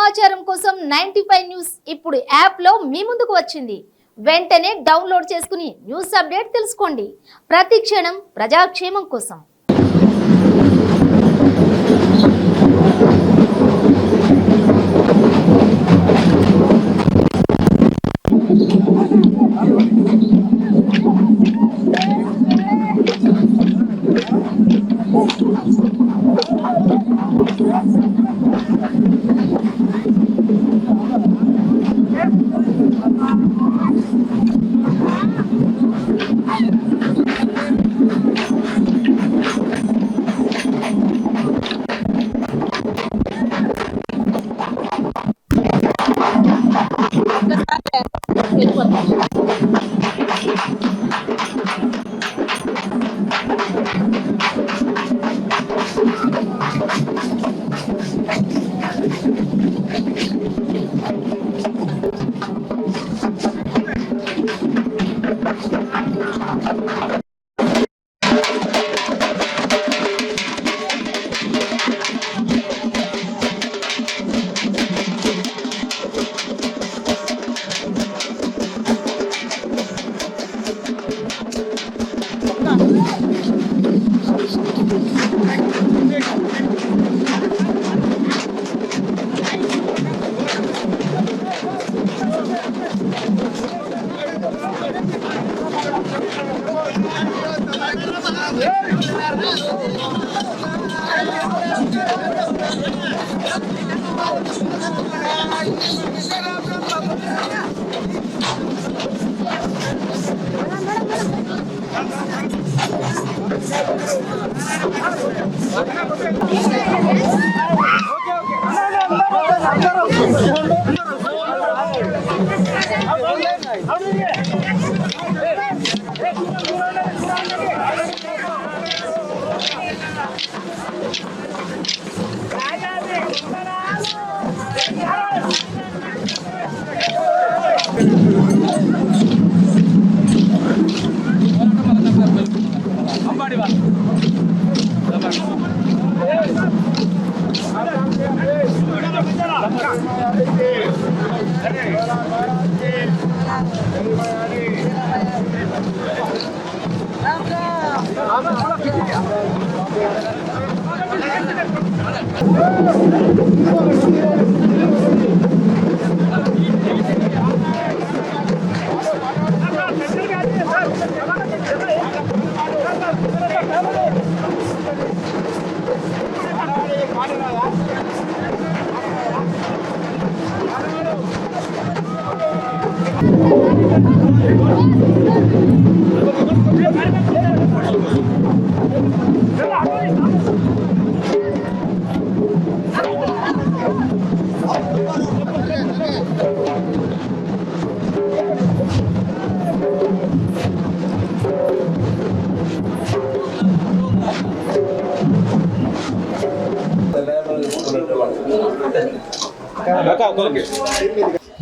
సమాచారం కోసం 95 న్యూస్ ఇప్పుడు యాప్ లో మీ ముందుకు వచ్చింది. వెంటనే డౌన్లోడ్ చేసుకుని న్యూస్ అప్డేట్ తెలుసుకోండి. ప్రతి క్షణం ప్రజాక్షేమం కోసం.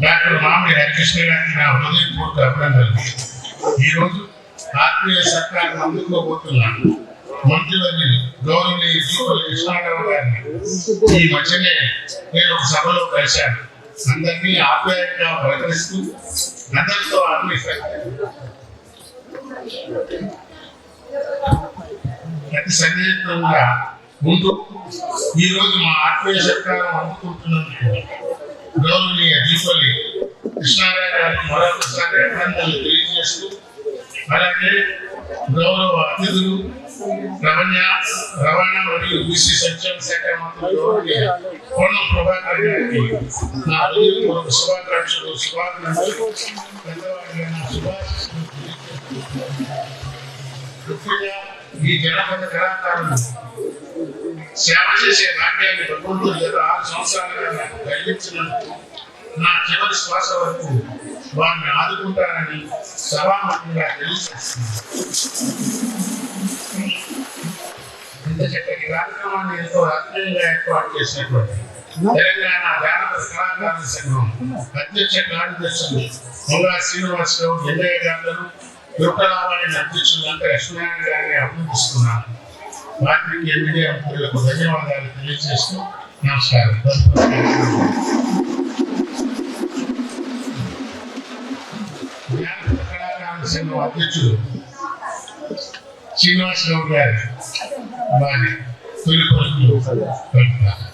డాక్టర్ మామిడి హరికృష్ణ గారికి నా హృదయపూర్వక అభినందనలు. ఈరోజు ఆత్మీయ సత్కారం అందుకోబోతున్నాను. మంత్రివర్యులు గౌరవనీయ జీవోలు కృష్ణారావు గారిని ఈ మధ్యనే నేను ఒక సభలో కలిశాను. అందరినీ ఆప్యాయంగా ప్రకటిస్తూ అందరితో అతి సన్నిహితంగా ఉంటూ ఈరోజు మా ఆత్మీయ సత్కారం అందుకుంటున్నందుకు గౌరవనీయ జీవోలు కృష్ణారావు గారికి మరొకసారి అభినందనలు తెలియజేస్తూ, అలాగే గౌరవ అతిథులు రవాణా మరియు బీసీ సంక్షేమ శాఖ మంత్రులు కోనం ప్రభాకర్ గారికి నా హృదయపూర్వక శుభాకాంక్షలు ముఖ్యంగా ఈ జనపద కళాకారులు సేవ చేసే భాగ్యాన్ని భగవంతుడు గత 6 సంవత్సరాలుగా నాకు కలిగించినందుకు నా చివరి శ్వాస వరకు వారిని ఆదుకుంటానని సభాముఖంగా తెలియజేస్తున్నాను. ఇంత చక్కటి కార్యక్రమాన్ని ఎంతో ఆత్మీయంగా ఏర్పాటు చేసినటువంటి తెలంగాణ జానపద కళాకారుల సంఘం అధ్యక్ష కార్యదర్శులు మొంగా శ్రీనివాసరావు, ఎల్లయ్య గారు, దుర్గలావాణి అధ్యక్షులు లంక లక్ష్మీనారాయణ గారిని అభినందిస్తున్నాను. వారికి మీడియా మిత్రులకు ధన్యవాదాలు తెలియజేస్తూ నమస్కారం. అధ్యక్షుడు శ్రీనివాసరావు గారు వారి తొలి పలుకులు పలుకుతారు.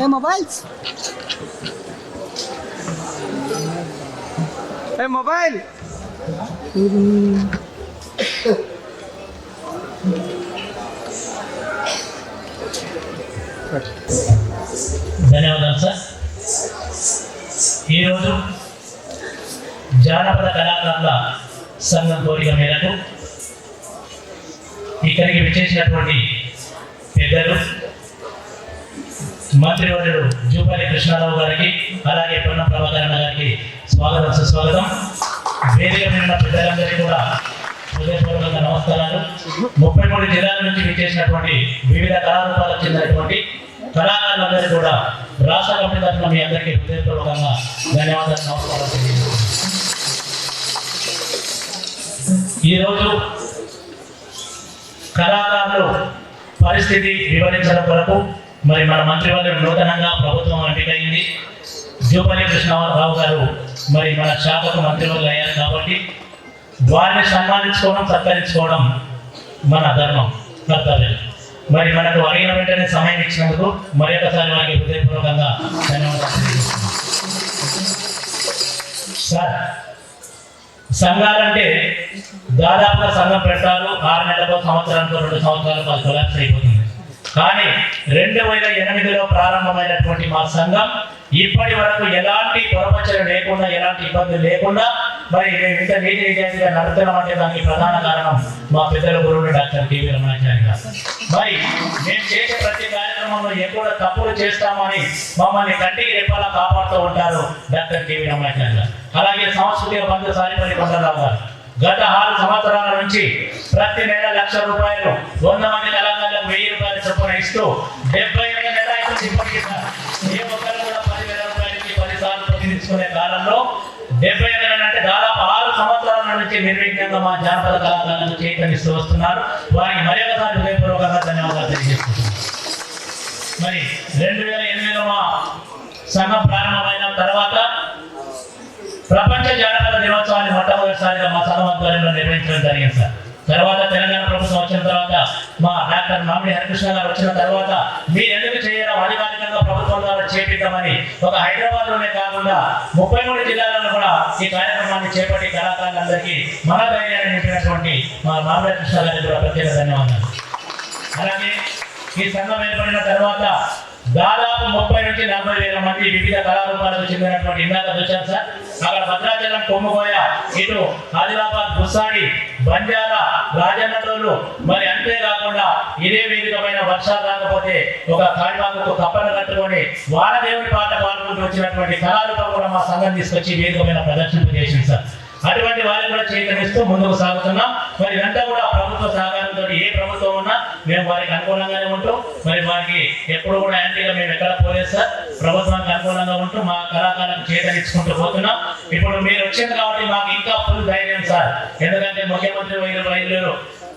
Hey, mobiles. Hey, mobile. ధన్యవాదాలు సార్. ఈరోజు జానపద కళాకారుల సంఘం కోరిక మేరకు ఇక్కడికి విచ్చేసినటువంటి పెద్దలు మంత్రివర్యుడు జూపల్లి కృష్ణారావు గారికి, అలాగే పొన్నం ప్రభాకర్ గారికి స్వాగతం సుస్వాగతం. వేదిక మీద ఉన్న పెద్దలందరికీ కూడా హృదయపూర్వక నమస్కారాలు. 33 జిల్లాల నుంచి విచ్చేసినటువంటి వివిధ కళారూపాలకు చెందినటువంటి కళాకారులందరూ కూడా రాష్ట్ర కమిటీ తరఫున మీ అందరికీ హృదయపూర్వకంగా ధన్యవాదాలు, నమస్కారాలు. ఈరోజు కళాకారులు పరిస్థితి వివరించడం కొరకు మరి మన మంత్రివర్గం నూతనంగా ప్రభుత్వం ఎంపికైంది. జూపల్లి కృష్ణారావు గారు మరి మన శాఖకు మంత్రివర్గం అయ్యారు కాబట్టి వారిని సన్మానించుకోవడం, సత్కరించుకోవడం మన ధర్మం, కర్తవ్యం. మరి మనకు అడిగిన వెంటనే సమయం ఇచ్చినందుకు మరొకసారి వారికి హృదయపూర్వకంగా ధన్యవాదాలు. సార్, సంఘాలంటే దాదాపుగా సంఘం పెడతారు, 6 నెలలకు, సంవత్సరానికి, 2 సంవత్సరాలకు అది కొలాప్స్ అయిపోతుంది. కానీ 2008లో ప్రారంభమైనటువంటి మా సంఘం ఇప్పటి వరకు ఎలాంటి పొరపచ్చలు లేకుండా, ఎలాంటి ఇబ్బందులు లేకుండా మరి మేము ఇంత నీతి నిజాయితీగా నడుపుతున్నాం అంటే దానికి ప్రధాన కారణం మా పెద్దల గురువులు డాక్టర్ కెవి రమణాచారి గారు. మరి మేము చేసే ప్రతి కార్యక్రమంలో ఎక్కడ తప్పులు చేస్తామని మమ్మల్ని కంటికి రెప్పలా కాపాడుతూ ఉంటారు డాక్టర్ కెవి రమణాచారి గారు. అలాగే సాంస్కృతిక బంధు సారిపల్లి కొండలరావు గారు గత 6 సంవత్సరాల నుంచి ప్రతి నెల ₹1,00,000 100 మంది కళాకారులకు ₹1000 చొప్పున ఇస్తూ 78 నెలలు అవుతుంది ఇప్పటికీ సార్. ఏ ఒక్కరు కూడా ₹10,000 10 సార్లు ప్రతినిధించుకునే కాలంలో 78 నెలలు అంటే దాదాపు 6 సంవత్సరాల నుంచి నిర్విఘ్నంగా మా జానపద కళాకారులను చైతన్యస్తూ వస్తున్నారు. వారికి మరొకసారి హృదయపూర్వకంగా ధన్యవాదాలు తెలియజేస్తున్నాను. మరి 2008లో మా సంఘం ప్రారంభమైన తర్వాత ప్రపంచ జానపద దినోత్సవాన్ని మొట్టమొదటిసారిగా మా సంఘం ఆధ్వర్యంలో నిర్వహించడం జరిగింది సార్. తర్వాత తెలంగాణ ప్రభుత్వం వచ్చిన తర్వాత మా డాక్టర్ మామిడి హరికృష్ణ గారు వచ్చిన తర్వాత మీరు ఎందుకు చేయడం, అధికారికంగా ప్రభుత్వం ద్వారా చేపిద్దామని ఒక హైదరాబాద్లోనే కాకుండా 33 జిల్లాలలో కూడా ఈ కార్యక్రమాన్ని చేపట్టి కళాకారులందరికీ మన ధైర్యాన్ని నింపినటువంటి మా మామిడి హరికృష్ణ గారికి కూడా ప్రత్యేక ధన్యవాదాలు. అలాగే ఈ సంఘం ఏర్పడిన తర్వాత దాదాపు 30 నుంచి 40 వేల మంది వివిధ కళారూపాలకు చెందినటువంటి ఇందాక చూశారు సార్. అక్కడ భద్రాచలం, కొమ్ముకోయ, ఇటు ఆదిలాబాద్, గుస్సాడి, బంజారా, రాజన్నటోళ్ళు, మరి అంతేకాకుండా ఇదే వేదికమైన వర్షాలు రాకపోతే ఒక కాడివాకు కప్పను కట్టుకొని వారదేవుని పాట పాడుకుంటూ వచ్చినటువంటి కళారూపం కూడా మా సంఘం తీసుకొచ్చి వేదికమైన ప్రదర్శన చేసింది సార్. అటువంటి వారిని కూడా చైతన్యస్తూ ముందుకు సాగుతున్నాం. మరి ఇదంతా కూడా ప్రభుత్వ సహకారంతో ఏ ప్రభుత్వం ఉన్నా మేము వారికి అనుకూలంగానే ఉంటూ మరి వారికి ఎప్పుడు కూడా యాంటీగా మేము ఎక్కడ పోలేదు సార్. ప్రభుత్వానికి అనుకూలంగా ఉంటూ మా కళాకారులకు చైతన్యించుకుంటూ పోతున్నాం. ఇప్పుడు మీరు వచ్చింది కాబట్టి మాకు ఇంకా ఫుల్ ధైర్యం సార్. ఎందుకంటే ముఖ్యమంత్రి వైద్యులు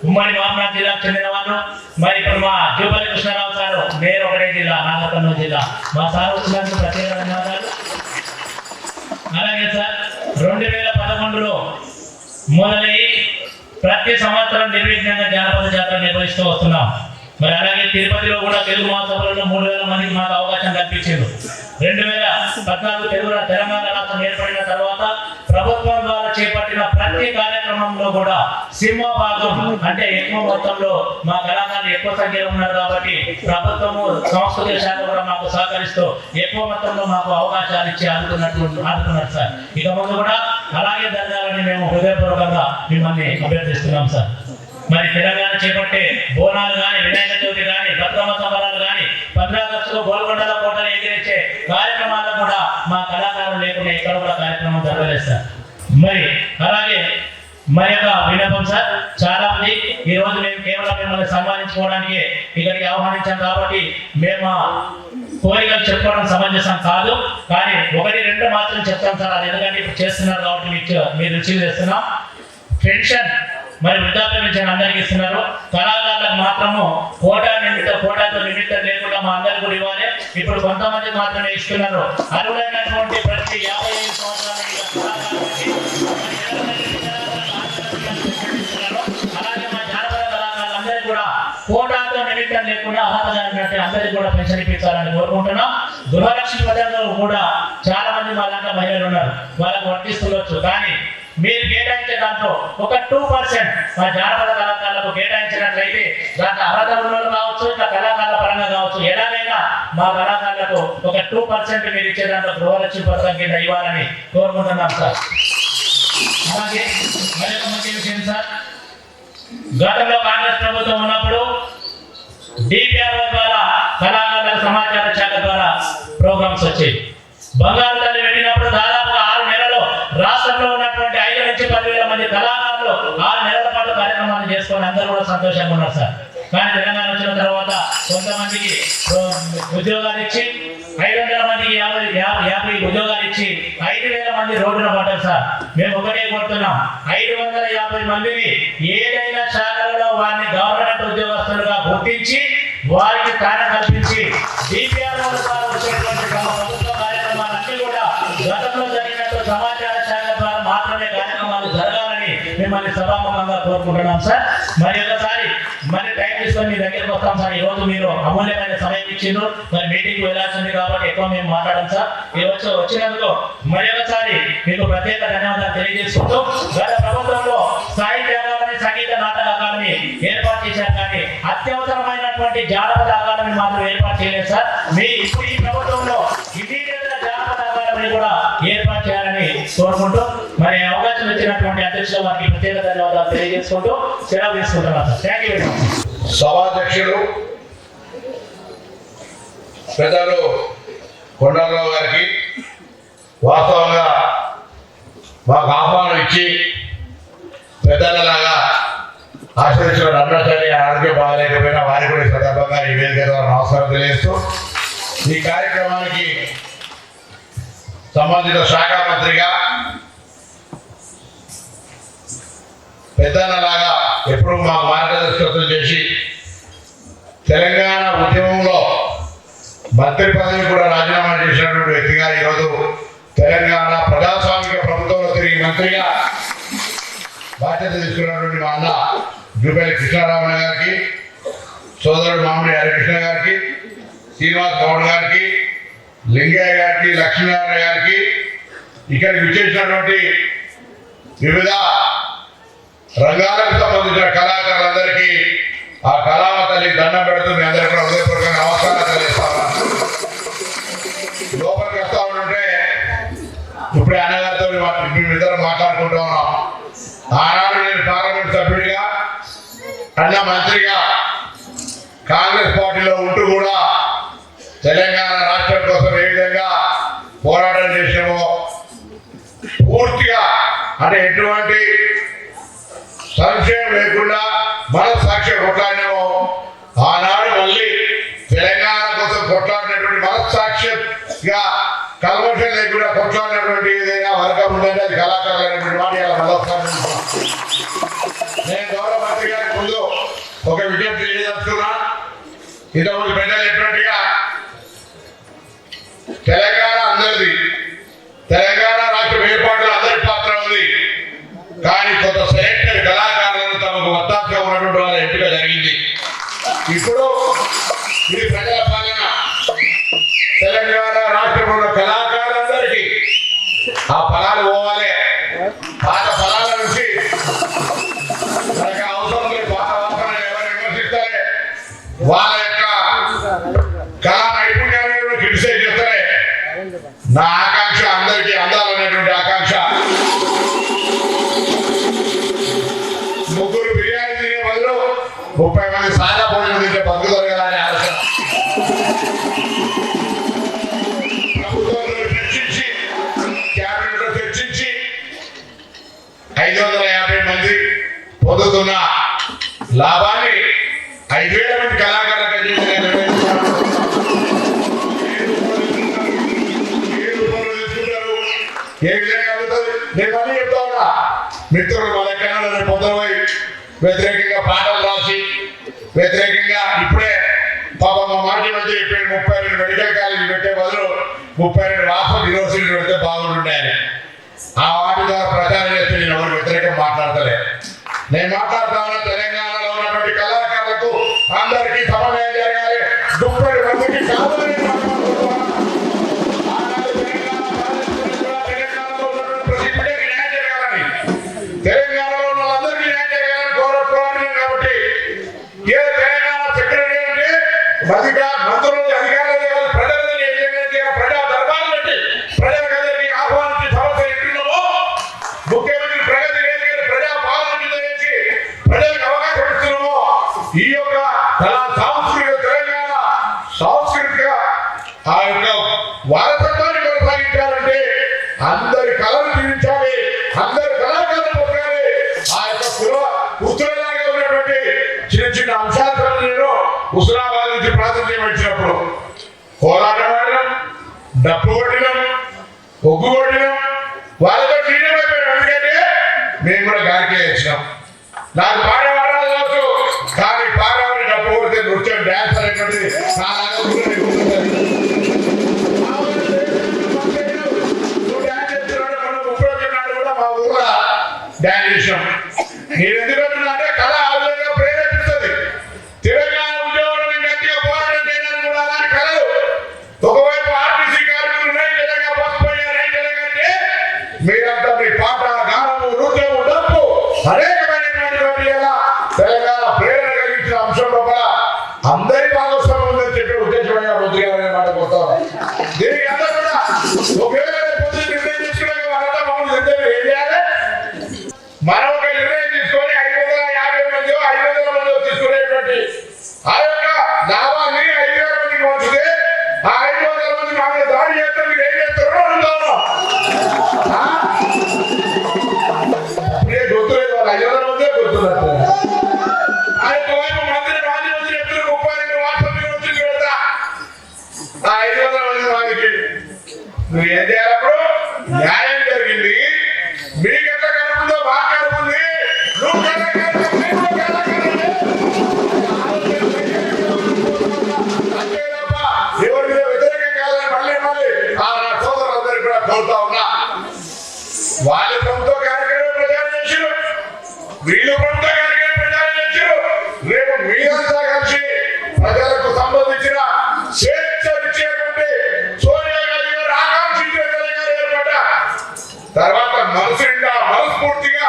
ఉమ్మడి మహబూబాబాద్ జిల్లాకు చెందిన వాళ్ళు, మరి ఇప్పుడు మా జూపల్లి కృష్ణారావు సార్ నేను ఒకటే జిల్లా, నాగర్కర్నూలు జిల్లా. మా సార్ వచ్చినందుకు ప్రత్యేక ధన్యవాదాలు. అలాగే సార్ 2011లో మొదలయ్యి ప్రతి సంవత్సరం నిర్విఘ్నంగా జానపద జాతర నిర్వహిస్తూ వస్తున్నాం. మరి అలాగే తిరుపతిలో కూడా తెలుగు మహోత్సవాలలో 3,000 మందికి మాకు అవకాశం కల్పించారు. 2014 తెలంగాణ రాష్ట్రం ఏర్పడిన తర్వాత ప్రభుత్వం ద్వారా చేపట్టిన ప్రతి కార్యక్రమంలో కూడా సింహభాగం అంటే ఎక్కువ మొత్తంలో మా కళాకారులు ఎక్కువ సంఖ్యలో ఉన్నారు కాబట్టి ప్రభుత్వము, సంస్కృతి శాఖ కూడా మాకు సహకరిస్తూ ఎక్కువ మొత్తంలో మాకు అవకాశాలు ఇచ్చి ఆదుకున్నారు సార్. ఇక ముందు కూడా అలాగే జరగాలని మేము హృదయపూర్వకంగా మిమ్మల్ని అభ్యర్థిస్తున్నాం సార్. మరి తెలంగాణ చేపట్టే బోనాలు కానీ, వినాయక చవితి కానీ, బతుకమ్మ సంబరాలు కానీ, 15 ఆగస్టులో గోల్కొండలో కోటలు ఎగిరించే కార్యక్రమాల్లో కూడా మా కళాకారులు లేకుండా ఎక్కడ కూడా కార్యక్రమం జరగలేదు సార్. మరి అలాగే మరి యొక్క విన్నపం సార్, చాలా మంది ఈ రోజు మేము కేవలం మిమ్మల్ని సన్మానించుకోవడానికి ఇక్కడికి ఆహ్వానించాం కాబట్టి మేము కోరికలు చెప్పుకోవడం సమంజసం కాదు. కానీ 1-2 మాత్రం చెప్తాం సార్. అది ఎందుకంటే ఇప్పుడు చేస్తున్నారు కాబట్టి మీరు రిసీవ్ చేస్తున్నాం. పెన్షన్ మరి వృద్ధాప్య పెన్షన్ అందరికి ఇస్తున్నారు. కళాకారులకు మాత్రము కోటాతో నిమిత్తం లేకుండా మా అందరికి కూడా ఇవ్వాలి. ఇప్పుడు కొంతమందికి మాత్రమే ఇస్తున్నారు. అర్హులైనటువంటి ప్రతి 55 సంవత్సరాల అలాగే మా జానపద కళాకారులందరికీ కూడా కోటాతో నిమిత్తం లేకుండా అర్హత అందరికీ కూడా పెన్షన్ ఇప్పించాలని కోరుకుంటున్నాం. గృహలక్ష్మి పథకంలో కూడా చాలా మంది మా దాంట్లో మహిళలు ఉన్నారు, వాళ్ళకు వర్తిస్తుండొచ్చు. కానీ మీరు కేటాయించే దాంట్లో ఒక 2% మా జానపద కళాకారులకు కేటాయించినట్లయితే దాంట్లో అర్హత ఉన్నోళ్ళు కావచ్చు, ఇట్లా కళాకారుల పరంగా కావచ్చు, ఎలాగైనా మా కళాకారులకు ఒక 2% మీరు ఇచ్చే దాంట్లో గృహలక్ష్మి పథకం కింద ఇవ్వాలని కోరుకుంటున్నాం సార్. అలాగే మరొక ముఖ్య విషయం సార్, గతంలో కాంగ్రెస్ ప్రభుత్వం ఉన్నప్పుడు డిపిఆర్ఓ ద్వారా కళాకారుల సమాచార శాఖ ద్వారా ప్రోగ్రామ్స్ వచ్చాయి. బంగారు తల్లి పెట్టినప్పుడు దాదాపుగా 6 నెలలు రాష్ట్రంలో ఉన్నటువంటి 5 నుంచి 10,000 మంది కళాకారులు 6 నెలల పాటు కార్యక్రమాలు చేసుకొని అందరూ కూడా సంతోషంగా ఉన్నారు సార్. కానీ తెలంగాణ వచ్చిన తర్వాత కొంతమందికి ఉద్యోగాలు ఇచ్చి 500 మందికి 50 ఉద్యోగాలు ఇచ్చి 5,000 మంది రోడ్డున పడ్డారు సార్. మేము ఒకటే కోరుతున్నాం, 550 మందిని ఏదైనా శాఖలలో వారిని గవర్నమెంట్ ఉద్యోగస్తులుగా గుర్తించి వారికి స్థానం కల్పించి డిపిఆర్ఓ ద్వారా వచ్చేటువంటి ప్రభుత్వ కార్యక్రమాలన్నీ కూడా గతంలో జరిగినట్టు సమాచార శాఖ ద్వారా మాత్రమే కార్యక్రమాలు జరగాలని మిమ్మల్ని సభాముఖంగా కోరుకుంటున్నాం సార్. మరి ఒకసారి మరి టైం తీసుకొని మీ దగ్గరికి వస్తాం సార్. ఈ రోజు మీరు అమూల్యమైన సమయం ఇచ్చిండ్రు. మరి మీటింగ్ వెళ్ళాల్సింది కాబట్టి ఎక్కువ మేము మాట్లాడాం సార్. ఈ వచ్చినందుకు మరి ఒకసారి మీకు ప్రత్యేక ధన్యవాదాలు తెలియజేసుకుంటూ, గత ప్రభుత్వంలో సాహిత్య అకాడమీ, సంగీత నాటక అకాడమీ ఏర్పాటు చేశారు. కానీ అత్యవసరమైనటువంటి జానపద అకాడమీ మాత్రం ఏర్పాటు చేయలేదు సార్. ఇప్పుడు ఈ ప్రభుత్వంలో ఇమీడియట్ గా జానపద అకాడమీ కూడా ఏర్పాటు చేయాలని కోరుకుంటూ, మరి అవకాశం ఇచ్చినటువంటి అధ్యక్షుల వారికి ప్రత్యేక ధన్యవాదాలు తెలియజేసుకుంటూ సెలవు తీసుకుంటున్నాను sir. Thank you very much. సభాధ్యక్షులు పెద్దలు కొండలరావు గారికి వాస్తవంగా మాకు ఆహ్వానం ఇచ్చి పెద్దలలాగా ఆశ్రయించిన రమణాచార్య ఆరోగ్యం బాగాలేకపోయినా వారికి కూడా ఈ సందర్భంగా ఈ వేదిక ద్వారా నమస్కారం తెలియజేస్తూ, ఈ కార్యక్రమానికి సంబంధిత శాఖ మంత్రిగా పెద్దలలాగా ఎప్పుడు మాకు మార్గదర్శకత్వం చేసి తెలంగాణ ఉద్యమంలో మంత్రి పదవి కూడా రాజీనామా చేసినటువంటి వ్యక్తిగా ఈరోజు తెలంగాణ ప్రజాస్వామిక ప్రభుత్వంలో తిరిగి మంత్రిగా బాధ్యత తీసుకున్నటువంటి మా అన్న జూపల్లి కృష్ణారామణ గారికి, సోదరుడు మామిడి హరికృష్ణ గారికి, శ్రీనివాస్ గౌడ్ గారికి, లింగయ్య గారికి, లక్ష్మీనారాయణ గారికి, ఇక్కడికి విచ్చేసినటువంటి వివిధ రంగాలకు సంబంధించిన కళాకారులందరికీ ఆ కళామ తల్లి దండం పెడుతూ మీ అందరికీ కూడా హృదయపూర్వకంగా నమస్కారాలు తెలియజేస్తాను. లోపలికి వస్తా ఉంటే ఇప్పుడే అన్నగారితో మేమిద్దరం మాట్లాడుకుంటూ ఉన్నాం. ఆనాడు నేను పార్లమెంట్ సభ్యుడిగా, అన్న మంత్రిగా కాంగ్రెస్ పార్టీలో ఉంటూ కూడా తెలంగాణ రాష్ట్రం కోసం ఏ విధంగా పోరాటం చేసామో పూర్తిగా, అంటే ఎటువంటి సంశయం లేకుండా మనస్సాక్షి కొట్లాడినామో, ఆనాడు మళ్ళీ తెలంగాణ కోసం కొట్లాడినటువంటి మనస్సాక్షిగా కల్మషం లేకుండా కొట్లాడినటువంటి ఏదైనా వర్గం ఉందంటే అది కళాకారులు అనేటువంటి మాట ఇలా మళ్ళొకసారి నేను గౌరవ మంత్రి గారికి ముందు ఒక విజ్ఞప్తి చేయదలుచుకున్నా. ఇంతకుముందు పెద్దలు చెప్పినట్టుగా తెలంగాణ అందరిది, తెలంగాణ రాష్ట్రం ఏర్పాటులో అందరి పాత్ర ఉంది. కానీ కొంత సెలెక్టెడ్ కళాకారులను తమకు వత్తాసుగా ఉన్నటువంటి వాళ్ళ ఎంపిక జరిగింది. ఇప్పుడు ఇది ప్రజల పాలన. తెలంగాణ రాష్ట్రంలో కళాకారులందరికీ ఆ ఫలాలు పోవాలి. పాత ఫలాల నుంచి మనకి అవసరం లేదు. పాత వాసన ఎవరు విమర్శిస్తారే, వాళ్ళ యొక్క కళా నైపుణ్యాన్ని కూడా క్రిటిసైజ్ చేస్తారే. నా ఆకాంక్ష అందరికీ అందాలనేటువంటి ఆకాంక్ష. 3 బిర్యానీ తినే బదులు 30 మంది సాదా భోజనం తింటే బతుకుతారు కదా అని ఆలోచన ప్రభుత్వంలో చర్చించి క్యాబినెట్ లో చర్చించి 550 మంది పొందుతున్న లాభాన్ని 5,000 మంది కళాకారులకు ఏ విధంగా అవుతుంది? నేను అన్నీ చెప్తా ఉన్నా. మిత్రులు మన ఎక్కడ పొందరమై వ్యతిరేకంగా పాటలు రాసి వ్యతిరేకంగా ఇప్పుడే పాప మా మాజీ మంత్రి చెప్పాడు 32 మెడికల్ కాలేజీలు పెట్టే బదులు 32 రాష్ట్ర యూనివర్సిటీలు పెడితే బాగుంటుంటాయని. ఆ వాటి ద్వారా ప్రచారం చేస్తే నేను ఎవరు వ్యతిరేకంగా మాట్లాడతలే. నేను మాట్లాడుతా ఉన్నా తెలంగాణలో ఉన్నటువంటి కళాకారులకు అందరికీ సమన్వయం జరగాలి. 30 మందికి కావాలని తెలంగాణలో ఉన్న వాళ్ళందరికీ న్యాయం జరగాలని కోరుకోవాలి. కాబట్టి ఏ తెలంగాణ సెక్రటరీ అంటే మంత్రులు అధికారులు ప్రజలను ఏ విధంగా చేయాలి, ప్రజా దర్బార్లు పెట్టి ప్రజలందరికీ ఆహ్వానించి సమస్య ఎట్లున్నామో ముఖ్యమంత్రి ప్రగతి వేదికలు ప్రజా పాలన కింద వేసి ప్రజలకు అవకాశం ఇస్తున్నామో ఈ యొక్క సాంస్కృతిక తెలంగాణ సాంస్కృతిక ఆ యొక్క వారసత్వాన్ని కొనసాగించాలంటే అందరి కళలు జీవించాలి, అందరి కళాకారులు పొందాలి. ఆ యొక్క కుతులలాగా ఉన్నటువంటి చిన్న చిన్న అంశాలను నేను హుస్నాబాద్ నుంచి ప్రాతినిధ్యం వచ్చినప్పుడు కోలాటం ఆడడం, డప్పు కొట్టడం, ఒగ్గు కొట్టడం వాళ్ళతో నీడమైపోయాం. ఎందుకంటే మేము కూడా గారికి వచ్చినాం. నాకు పాట పాడాలి కావచ్చు, కానీ పాడమని డప్పు కొడితే నృత్యం డ్యాన్స్ అనేటువంటిది నాలాగా డ్యాన్స్ చేసాం. నేను ఎందుకంటున్నా అంటే కళ ఆ విధంగా ప్రేరేపిస్తుంది. తెలంగాణ ఉద్యోగం గట్టిగా పోరాటం చేయడానికి కూడా అలాంటి కళలు. ఒకవైపు ఆర్టీసీ కార్మికులు రైతులుగా పసిపోయే రైతులుగంటే మీరంతా మీ పాట, గానము, నృత్యము, డప్పు అనేకమైనటువంటి తెలంగాణ ప్రేరణ కలిగించిన అంశం లోపల అందరి భాగస్వామ్యం ఉందని చెప్పే ఉద్దేశమైన మంత్రిగా మాట్లాడుకుంటాం. దీనికి అందరూ కూడా ఒకవేళ నిర్ణయం తీసుకునే వాళ్ళంతా మమ్మల్ని ఏం చేయాలి? మనం ఒక నిర్ణయం తీసుకొని 550 మంది 500 మంది తీసుకునేటువంటి ఆ యొక్క లాభాన్ని 5,000 మందికి పంచితే ఆ 500 మంది మా మీద దాడి చేస్తే మీరు ఏం చేస్తారో అడుగుతాను. గుర్తులేదు, వాళ్ళు 500 మందే గుర్తున్నారు. ఆ యొక్క వైపు మంత్రి మాజీ మంత్రి చెప్తున్నారు 32 వాట్సాప్ వచ్చింది పెడతా ఆ 500 మంది మందికి నువ్వు ఏం చేయాలప్పుడు? న్యాయం జరిగింది, మీకు ఎట్లా కనుకుందో మాకు కనుకుంది. అంతే తప్ప ఎవరి మీద వ్యతిరేకం కాదని మళ్ళీ ఆ నా సోదరులందరూ కూడా కోరుతా ఉన్నా. వాళ్ళ ప్రభుత్వ కార్యక్రమం ప్రచారం చేశారు, వీళ్ళు ప్రభుత్వ కార్యక్రమం ప్రచారం చేశారు. రేపు మీరంతా కలిసి ప్రజలకు సంబంధించిన స్వేచ్ఛ ఇచ్చేటువంటి సోనియా గాంధీ గారు ఆకాంక్షించిన తెలంగాణ ఏర్పడ్డ తర్వాత మనసు నిండా మనస్ఫూర్తిగా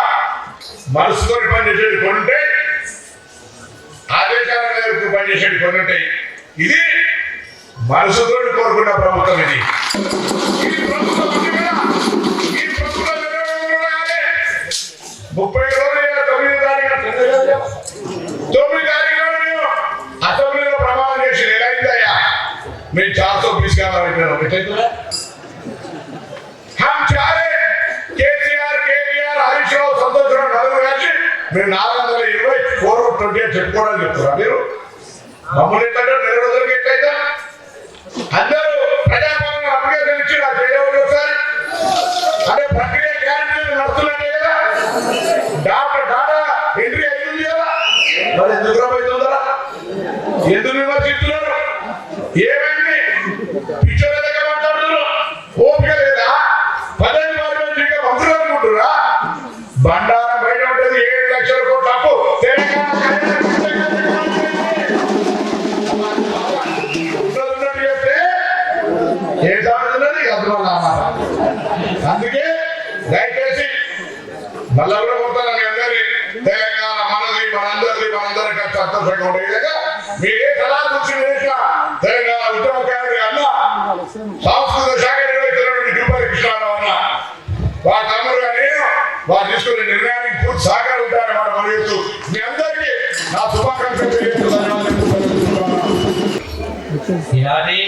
మనసుతో పనిచేసేది కొన్ని ఉంటాయి, ఆదేశాల మేరకు పనిచేసేది కొన్ని ఉంటాయి. ఇది మనసుతో కోరుకున్న ప్రభుత్వం. ఇది ప్రభుత్వం ఉంది కదా, ఈ ప్రభుత్వం 30 రోజులు 9 తారీఖు మేము అసెంబ్లీలో ప్రమాణం చేసి ఎలా అయిందయ్యా మేము 420 కావాలంటున్నాం. हम चाहे केसीआर केबीआर हरीश राव संतोष राव నలుగురు కలిసి మేము 420 420 చెప్పుకోవడానికి చెప్తారా మీరు? మమ్మల్ని ఏంటంటే 2 రోజులకి ఎట్లయితే అందరూ ప్రజాపాలన అప్లికేషన్ ఇచ్చి నాకు చేయవచ్చు ఒకసారి అంటే ప్రక్రియ గ్యారెంటీ నడుస్తున్నట్టే కదా. డాటా ఎంట్రీ అయింది కదా, మరి ఎందుకు రాబోతుందరా? ఎందుకు విమర్శిస్తున్నారు? ఏమైంది? పిక్చర్ దగ్గర మాట్లాడుతున్నారు, ఓపిక లేదా? 12 మంత్రులు మంత్రులు అనుకుంటున్నా బండారం బయట ఉంటుంది. 7 లక్షల కోట్ల అప్పు తెలంగాణ చెప్తే ఏ సాగుతున్నది అర్థం. అందుకే దయచేసి మళ్ళా కూడా కొడతాను మీ అందరి తెలంగాణ మనది, మనందరికీ సంతోషంగా ఉండే విధంగా మీరే సలహా సూచన చేసిన తెలంగాణ ఉద్యమకారుడి అన్న సాంస్కృతిక శాఖ నిర్వహిస్తున్నటువంటి తిరుపతి కృష్ణారావు అన్న వారి తమ్ముడుగా నేను వారు తీసుకునే నిర్ణయానికి పూర్తి సహకారం ఉంటారని మాట మనవిస్తూ మీ అందరికీ నా శుభాకాంక్షలు తెలియజేస్తూ ధన్యవాదాలు. ఈనాటి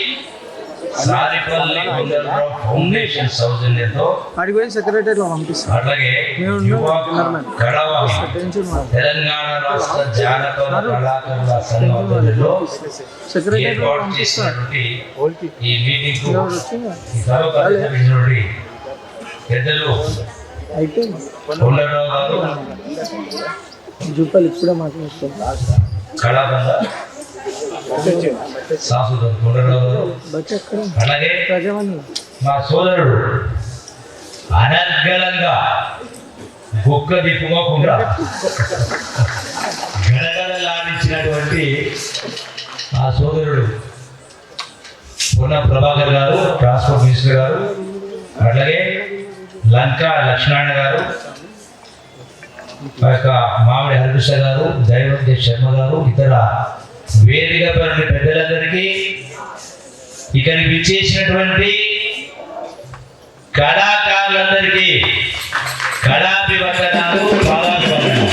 సాదిపల్లి కొండలరావు ఫౌండేషన్ సౌజన్యంతో అడిగిపోయిన సెక్రటరీలో పంపిస్తాం. అట్లాగే యువ కళవ తెలంగాణ రాష్ట్ర జానపద కళాకారుల సంఘం ఆధ్వర్యంలో ఏర్పాటు చేసినటువంటి ఈ మీటింగ్ కు ఈ సభకు పెద్దలు కొండలరావు గారు జూపాలు ఇప్పుడే మాట్లాడుతాం. కళాబంధ శాశ్వత కొండలరావు గారు అలాగే మా సోదరుడు అనర్గళంగా బొక్క దిప్పుకోకుండా గడగడలాడించినటువంటి ఆ సోదరుడు పొన్న ప్రభాకర్ గారు, ట్రాన్స్పోర్ట్ మినిస్టర్ గారు, అట్లాగే లంకా లక్ష్మణ గారు, మామిడి హరికృష్ణ గారు, దైవంతి శర్మ గారు, ఇతర వేదిక పరుల పెద్దలందరికీ, ఇక్కడికి విచ్చేసినటువంటి కళాకారులందరికీ కళాభివందనాలు, పాదాభివందనాలు.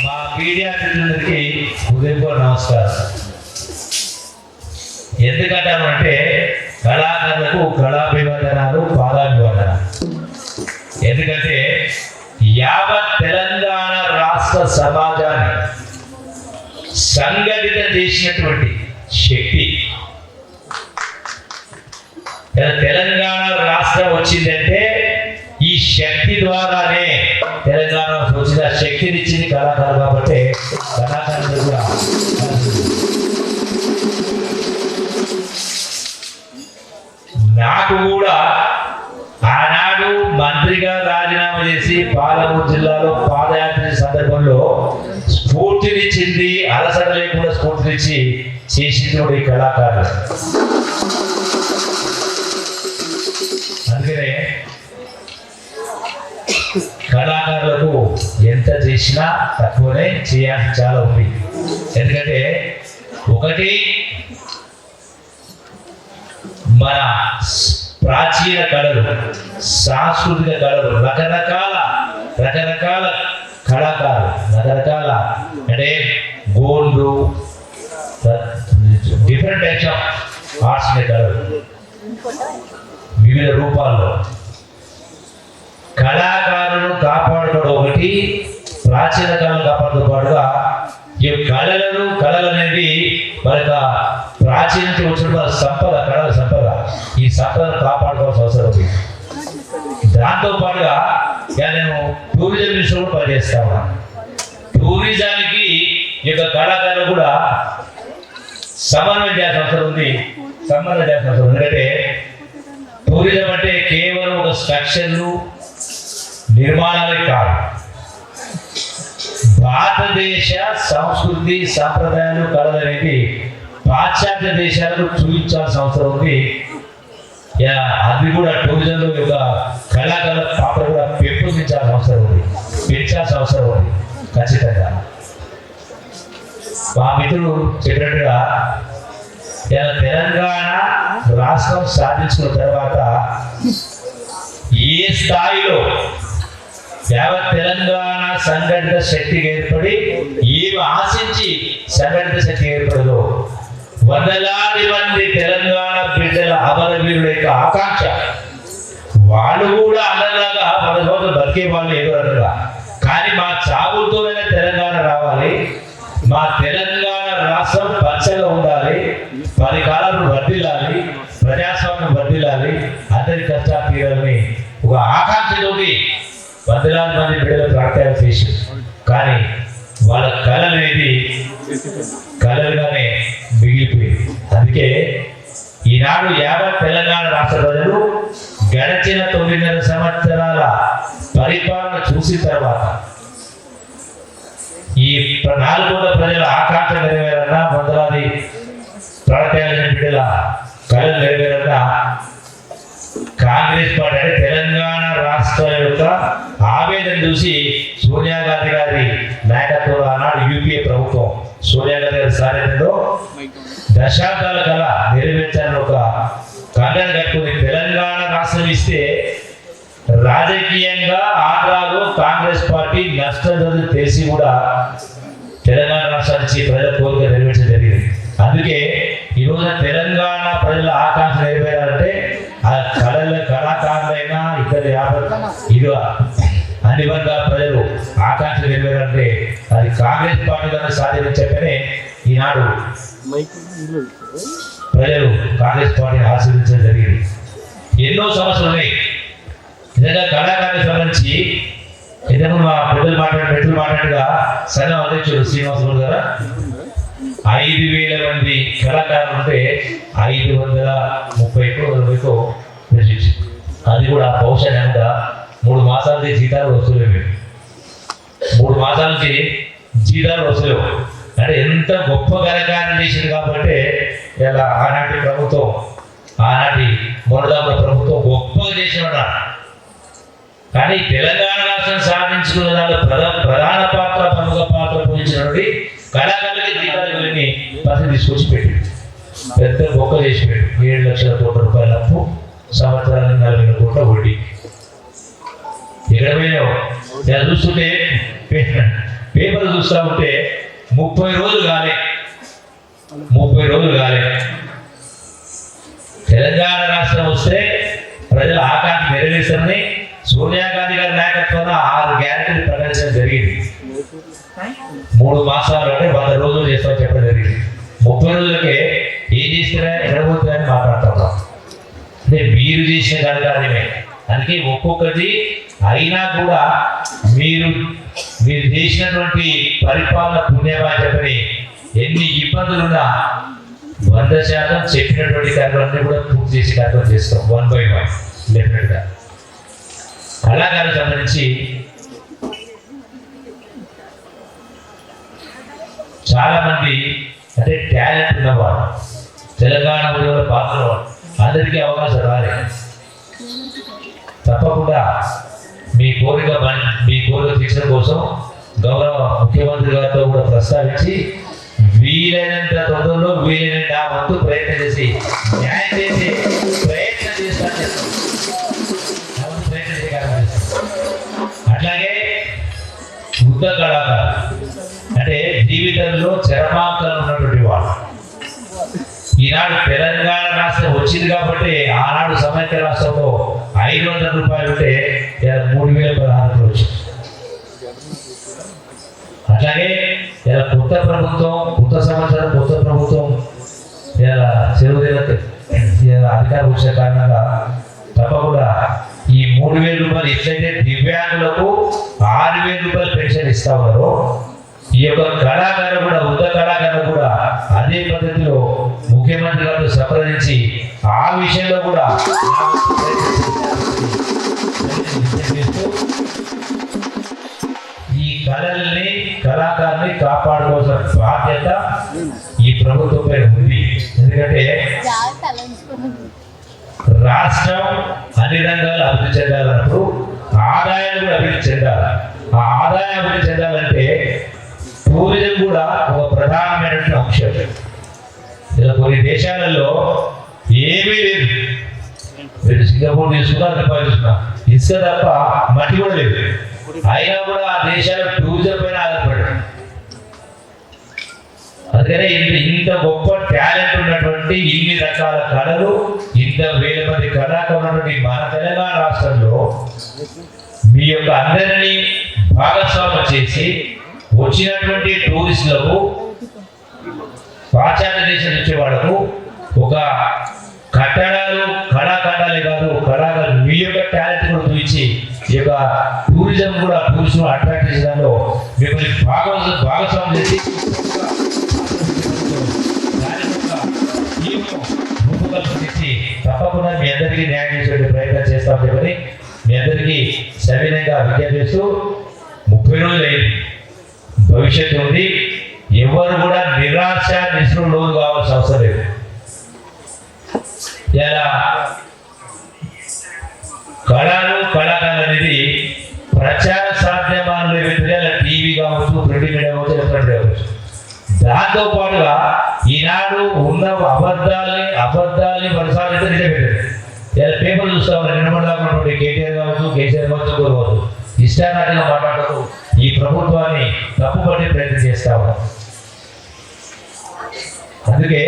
మా మీడియా మిత్రులందరికీ హృదయపూర్వక నమస్కారం. ఎందుకంటామంటే కళాకారులకు కళాభివందనాలు, పాదాభివందనాలు. ఎందుకంటే యావత్ తెలంగాణ రాష్ట్ర సమాజాన్ని సంఘటిత చేసినటువంటి శక్తి. తెలంగాణ రాష్ట్రం వచ్చిందంటే ఈ శక్తి ద్వారానే తెలంగాణ వచ్చిన శక్తిని ఇచ్చింది కళాకారులు. కాబట్టి కళాకారులు కూడా నాకు కూడా ఆనాడు మంత్రిగా రాజీనామా చేసి పాలమూరు జిల్లాలో పాదయాత్ర సందర్భంలో స్ఫూర్తినిచ్చింది, అలసట లేకుండా స్ఫూర్తినిచ్చి చేసింది కూడా ఈ కళాకారులు. అందుకనే కళాకారులకు ఎంత చేసినా తక్కువనే, చేయాల్సి చాలా ఉంది. ఎందుకంటే ఒకటి మన ప్రాచీన కళలు, సాంస్కృతిక కళలు, రకరకాల కళాకారులు, రకరకాల అంటే Gond, different types of arts కళలు వివిధ రూపాల్లో కళాకారులను కాపాడుకోవడం ఒకటి, ప్రాచీన కళలు కాపాడుతో పాటుగా ఈ కళలు అనేది మన ప్రాచీన వచ్చిన సంపద, కళల సంపద. ఈ సంపదను కాపాడుకోవాల్సిన అవసరం ఉంది. దాంతో పాటుగా నేను టూరిజం మినిస్టర్ కూడా పనిచేస్తా ఉన్నాను. టూరిజానికి ఈ యొక్క కళాకారులు కూడా సమన్వయం చేయాల్సిన అవసరం ఉంది. ఎందుకంటే టూరిజం అంటే కేవలం ఒక స్ట్రక్చర్లు, నిర్మాణాలే కాదు, భారతదేశ సంస్కృతి, సాంప్రదాయాలు, కళలు అనేది పాశ్చాత్య దేశాలకు చూపించాల్సిన అవసరం ఉంది. అది కూడా టూరిజంలో యొక్క కళాకారుల పాత్ర కూడా పెంపొందించాల్సిన అవసరం ఉంది, పెంచాల్సిన అవసరం ఉంది ఖచ్చితంగా. మా మిత్రులు చెప్పినట్టుగా తెలంగాణ రాష్ట్రం సాధించుకున్న తర్వాత ఏ స్థాయిలో యావత్ తెలంగాణ సంఘటిత శక్తికి ఏర్పడి ఏమి ఆశించి సంఘటిత శక్తి ఏర్పడదో, వందలాది మంది తెలంగాణ బిడ్డల అమరవీరుల యొక్క ఆకాంక్ష, వాళ్ళు కూడా అన్నలాగా మన రోజు బతికే వాళ్ళు ఎదురగా, కానీ మా చావుతోనే తెలంగాణ రావాలి, మా తెలంగాణ రాష్ట్రం పచ్చగా ఉండాలి, 10 కాలాలు వర్ధిల్లాలి, ప్రజాస్వామ్యం వర్ధిల్లాలి, అందరి కష్టాలు తీరాలని ఒక ఆకాంక్షతోటి వందలాది మంది బిడ్డలు ప్రార్థన చేసి, కానీ వాళ్ళ కళ అనేది కళలుగానే మిగిలిపోయింది. అందుకే ఈనాడు యావత్ తెలంగాణ రాష్ట్ర ప్రజలు గడిచిన 9.5 సంవత్సరాల పరిపాలన చూసిన తర్వాత ఈ 4 కోట్ల ప్రజల ఆకాంక్ష నెరవేరన్నా, వందలాది ప్రార్థన బిడ్డల కళలు నెరవేరన్నా కాంగ్రెస్ పార్టీ అంటే తెలంగాణ రాష్ట్ర యొక్క ఆవేదన చూసి సోనియా గాంధీ గారి నాయకత్వంలో ఆనాడు యూపీఏ ప్రభుత్వం సోనియా గాంధీ గారి సారథ్యంలో దశాబ్దాల కళ నెరవేర్చాలని ఒక కంగన కట్టుకుని తెలంగాణ రాష్ట్రం ఇస్తే రాజకీయంగా ఆంధ్రాలో కాంగ్రెస్ పార్టీ నష్టం తెలిసి కూడా తెలంగాణ రాష్ట్రం నుంచి ప్రజల కోరిక నెరవేర్చడం జరిగింది. అందుకే ఈరోజు తెలంగాణ ప్రజల ఆకాంక్ష నెరవేరాలంటే ఆ కళాకారులైనా ఇతర ఇది అన్ని వర్గాల ప్రజలు ఆకాంక్ష నెరవేరాలంటే అది కాంగ్రెస్ పార్టీ ద్వారా సాధ్యమని చెప్పనే ఈనాడు ప్రజలు కాంగ్రెస్ పార్టీని ఆశీర్వదించడం జరిగింది. ఎన్నో సమస్యలు ఉన్నాయి. నిజంగా కళాకారులకు సంబంధించి ఏదైనా మా పెద్దలు మాట్లాడినట్టుగా సంఘం అధ్యక్షుడు శ్రీనివాసరావు గారు 5,000 మంది కళాకారులు ఉంటే 530 ప్రశ్నించారు. అది కూడా పౌషణంగా 3 మాసాల నుంచి జీతాలు వసూలు. 3 మాసాల నుంచి జీతాలు వసూలు అంటే ఎంత గొప్ప కళాకారం చేసింది. కాబట్టి ఇలా ఆనాటి ప్రభుత్వం, ఆనాటి మొదలమ్మ ప్రభుత్వం గొప్పగా చేసిన. కానీ తెలంగాణ రాష్ట్రం సాధించుకున్న దాంట్లో ప్రధాన పాత్ర, ప్రముఖ పాత్ర పోషించినటువంటి కళాకారులకి జీతాలు పరిస్థితి తీసుకొచ్చి పెట్టి పెద్ద గొప్ప చేసి పెట్టి 7 లక్షల కోట్ల రూపాయల అప్పు, సంవత్సరానికి 40,000 కోట్ల వడ్డీ. ఎక్కడ పోయినావు? నేను చూస్తుంటే పేపర్ చూస్తూ ఉంటే 30 రోజులు కాలే తెలంగాణ రాష్ట్రం వస్తే ప్రజల ఆకాంక్ష నెరవేర్చారని సోనియా గాంధీ గారి నాయకత్వంలో 6 గ్యారెంటీలు ప్రకటించడం జరిగింది. 3 మాసాలు అంటే 100 రోజులు చేస్తామని చెప్పడం జరిగింది. 30 రోజులకే ఏం చేస్తారా, ఎక్కడ పోతుందని మాట్లాడుతున్నాం. అంటే మీరు చేసిన కార్యక్రమమే. అందుకే ఒక్కొక్కటి అయినా కూడా మీరు చేసినటువంటి పరిపాలన పుణ్యమా చెప్పని ఎన్ని ఇబ్బందులున్నా 100% చెప్పినటువంటి కార్యక్రమాన్ని కూడా పూర్తి చేసి కార్యక్రమం చేస్తాం 1 by 1 డెఫినెట్గా. కళాకారులకు సంబంధించి చాలా మంది అంటే టాలెంట్ ఉన్నవాడు, తెలంగాణ ఉద్యోగుల పాత్ర అందరికీ అవకాశం రాలేదు. తప్పకుండా మీ కోరిక తీర్చడం కోసం గౌరవ ముఖ్యమంత్రి గారితో కూడా ప్రస్తావించి వీలైనంత తొందరలో వీలైనంత ఆ వంతు ప్రయత్నం చేసి న్యాయం చేసి ప్రయత్నం చేస్తాను. అట్లాగే వృద్ధ కళాకారు అంటే జీవితంలో చరమాంకాలు ఉన్నటువంటి వాళ్ళు. ఈనాడు తెలంగాణ రాష్ట్రం వచ్చింది కాబట్టి ఆనాడు సమైక్య రాష్ట్రంలో 500 రూపాయలు ఉంటే 3,016 వచ్చింది. అట్లాగే ఇలా కొత్త ప్రభుత్వం, కొత్త సంవత్సరం, కొత్త ప్రభుత్వం ఇలా సెలవు అధికారం వచ్చే కారణంగా తప్పకుండా ఈ 3,000 రూపాయలు ఎట్లయితే దివ్యాంగులకు 6,000 రూపాయలు పెన్షన్ ఇస్తా ఉన్నారో ఈ యొక్క కళాకారు కూడా, వృద్ధ కళాకారు కూడా అదే పద్ధతిలో ముఖ్యమంత్రి గారితో సంప్రదించి ఆ విషయంలో కూడా ఈ కళల్ని, కళాకారుని కాపాడుకోవాల్సిన బాధ్యత ఈ ప్రభుత్వంపై ఉంది. ఎందుకంటే రాష్ట్రం అన్ని రంగాలు అభివృద్ధి చెందాలన్నప్పుడు ఆదాయాలు కూడా అభివృద్ధి చెందాలి. ఆ ఆదాయం అభివృద్ధి చెందాలంటే టూరిజం కూడా ఒక ప్రధానమైనటువంటి అంశం. ఇలా కొన్ని దేశాలలో ఏమీ లేదు. మీరు సింగపూర్ తీసుకున్నా, నేపాల్ తీసుకున్నా, ఇసుక తప్ప మట్టి కూడా లేదు. అయినా కూడా ఆ దేశాలు టూరిజం పైన ఆధారపడ్డాయి. అందుకనే ఇంత గొప్ప టాలెంట్ ఉన్నటువంటి ఇన్ని రకాల కళలు, ఇంత 1000 మంది కళాకారులు ఉన్నటువంటి మన తెలంగాణ రాష్ట్రంలో మీ యొక్క అందరినీ భాగస్వామ్యం చేసి వచ్చినటువంటి టూరిస్టులకు, పాశ్చాత్య దేశం నుంచి వాళ్ళకు ఒక కట్టడాలు, కళాఖండాలే కాదు, కళాకారులు మీ యొక్క టాలెంట్ కూడా చూపించి ఈ యొక్క టూరిజం కూడా టూరిస్టులు అట్రాక్ట్ చేసేదానిలో మిమ్మల్ని భాగస్వామ్యం చేసి రూపకల్పించి తప్పకుండా మీ అందరికీ న్యాయం చేసే ప్రయత్నం చేస్తామని చెప్పని మీ అందరికీ సవినయంగా విజ్ఞప్తి చేస్తూ 30 రోజులు అయింది, భవిష్యత్తు ఉంది. ఎవరు కూడా నిరాశ నిస్పృహ లోను కావాల్సిన అవసరం లేదు. ఇలా కళలు, కళాకారులు అనేది ప్రచార సాధ్యమానులు ఏవైతే టీవీ కావచ్చు, ప్రింట్ మీడియా కావచ్చు, ఎలక్ట్రానిక్ కావచ్చు. దాంతో పాటుగా ఈనాడు ఉన్న అబద్ధాలని కొనసాగితే నిజం పెట్టారు. ఇలా పేపర్ చూస్తా ఉన్నారు, నిలబడదాకున్నటువంటి కేటీఆర్ కావచ్చు, కేసీఆర్ కావచ్చు, కోరుకోవచ్చు, ఇష్టానాటిగా మాట్లాడుతూ ఈ ప్రభుత్వాన్ని తప్పుపట్టే ప్రయత్నం చేస్తా ఉన్నారు. అందుకే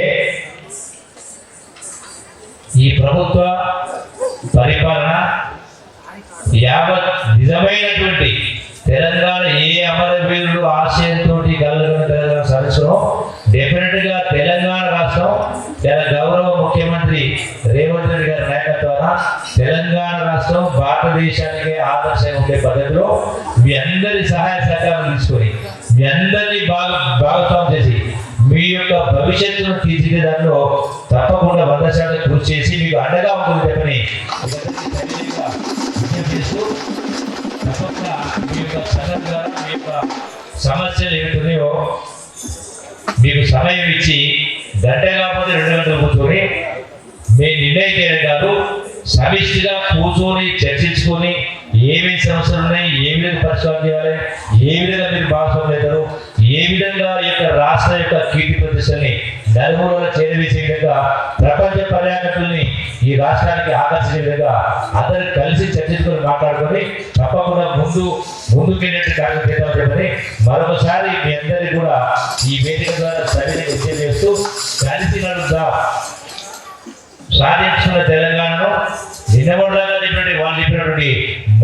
ఈ ప్రభుత్వ పరిపాలన యావత్ నిజమైనటువంటి తెలంగాణ ఏ అమరవీరుడు ఆశయంతో కలగడం తెలంగాణ సదస్సును డెఫినెట్ గా తెలంగాణ రాష్ట్రం చాలా గౌరవ ముఖ్యమంత్రి రేవంత్ రెడ్డి గారి నాయకత్వాన తెలంగాణ రాష్ట్రం భారతదేశానికి ఆదర్శంగా ఉండే పద్ధతిలో మీ అందరి సహాయ సహకారం తీసుకొని మీ అందరినీ భాగస్వామ్యం చేసి మీ యొక్క భవిష్యత్తును తీర్చిదే దానిలో తప్పకుండా 100% కృషి చేసి మీకు అండగా ఉంటుంది చెప్పని చేస్తూ తప్పకుండా మీ యొక్క సంఘం ద్వారా మీ యొక్క సమస్యలు ఏమిటున్నాయో మీకు సమయం ఇచ్చి గంట కాకపోతే 2 గంటలు కూర్చొని మీ నిర్ణయం చేయడం కాదు, సమిష్టిగా కూర్చొని చర్చించుకొని ఏమేమి సమస్యలు ఉన్నాయి, ఏ విధంగా పరిష్కారం చేయాలి, ఏ విధంగా మీరు భాగస్వామ్యం అవుతారు, ఏ విధంగా ఈ యొక్క రాష్ట్ర యొక్క కీర్తి ప్రతిష్టల్ని నలుమూలలో చేరవేసే విధంగా ప్రపంచ పర్యాటకుల్ని ఈ రాష్ట్రానికి ఆకర్షించే విధంగా అందరూ కలిసి చర్చించుకొని మాట్లాడుకొని తప్పకుండా ముందుకెళ్ళేట్టు కార్యక్రమం చేద్దామని చెప్పని మరొకసారి మీ అందరికీ కూడా ఈ వేదిక ద్వారా సరైన విజయం చేస్తూ కలిసి నడుద్దాం, సాధించుకున్న తెలంగాణను నిలబడాలని వాళ్ళు చెప్పినటువంటి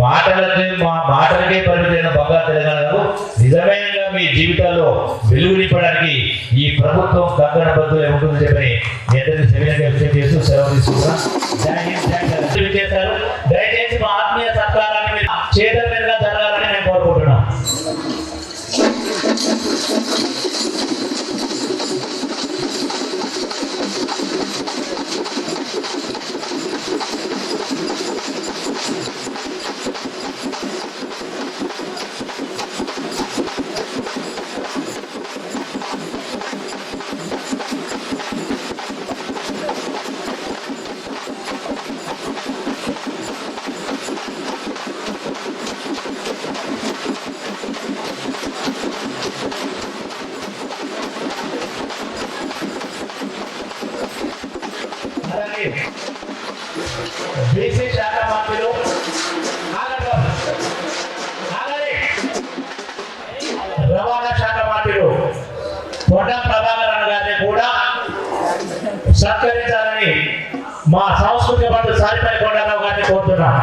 మాటలకే పరిమితమైన బంగారు తెలంగాణను నిజమైన మీ జీవితాల్లో వెలుగు నింపడానికి ఈ ప్రభుత్వం కంకణ బద్దులే ఉంటుందని చెప్పని మీ అందరికీ సవినయంగా విజయం చేస్తూ సెలవు తీసుకుంటున్నాం. దయచేసి మా ఆత్మీయ సత్కారాన్ని చేతుల మీదుగా జరగాలని నేను కోరుకుంటున్నాను. బీసీ శాఖ మంత్రులు రవాణా శాఖ మంత్రులు పొన్నం ప్రభాకర్ గారిని కూడా సత్కరించాలని మా సాంస్కృతిక మంత్రి సారిపల్లి కొండరావు గారిని కోరుతున్నాం.